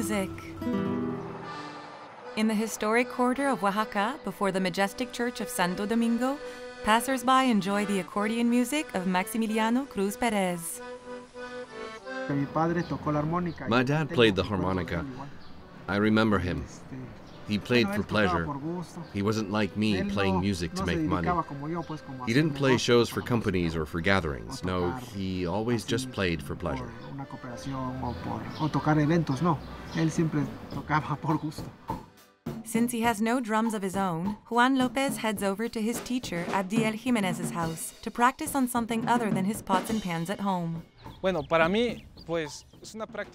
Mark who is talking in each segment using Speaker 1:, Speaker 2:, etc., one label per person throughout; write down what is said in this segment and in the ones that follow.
Speaker 1: music. In the historic quarter of Oaxaca, before the majestic church of Santo Domingo, passers-by enjoy the accordion music of Maximiliano Cruz Perez.
Speaker 2: My dad played the harmonica. I remember him. He played for pleasure. He wasn't like me, playing music to make money. He didn't play shows for companies or for gatherings. No, he always just played for pleasure.
Speaker 1: Since he has no drums of his own, Juan Lopez heads over to his teacher, Abdiel Jimenez's house, to practice on something other than his pots and pans at home.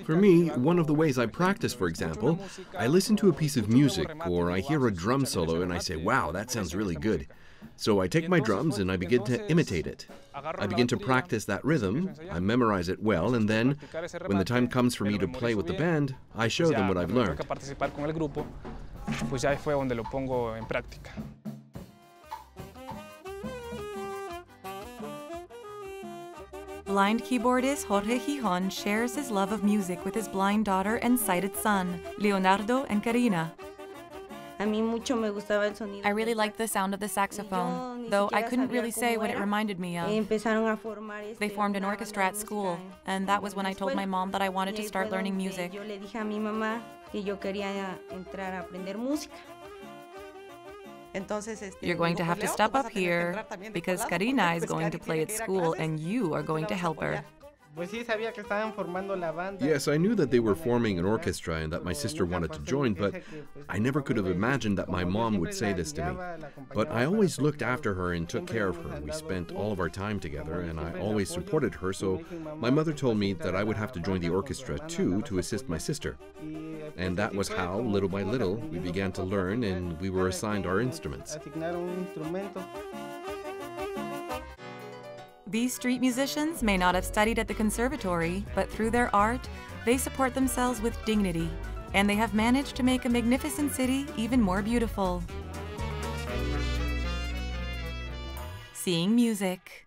Speaker 2: For me, one of the ways I practice, for example, I listen to a piece of music or I hear a drum solo and I say, wow, that sounds really good. So I take my drums and I begin to imitate it. I begin to practice that rhythm, I memorize it well, and then, when the time comes for me to play with the band, I show them what I've learned.
Speaker 1: Blind keyboardist Jorge Gijon shares his love of music with his blind daughter and sighted son, Leonardo and Karina.
Speaker 3: I
Speaker 1: really liked the sound of the saxophone, though I couldn't really say what it reminded me of. They formed an orchestra at school, and that was when I told my mom that I wanted to start learning music. You're going to have to step up here, because Karina is going to play at school and you are going to help her.
Speaker 2: Yes, I knew that they were forming an orchestra and that my sister wanted to join, but I never could have imagined that my mom would say this to me. But I always looked after her and took care of her. We spent all of our time together and I always supported her, so my mother told me that I would have to join the orchestra too to assist my sister. And that was how, little by little, we began to learn and we were assigned our instruments.
Speaker 1: These street musicians may not have studied at the conservatory, but through their art, they support themselves with dignity, and they have managed to make a magnificent city even more beautiful. Seeing music.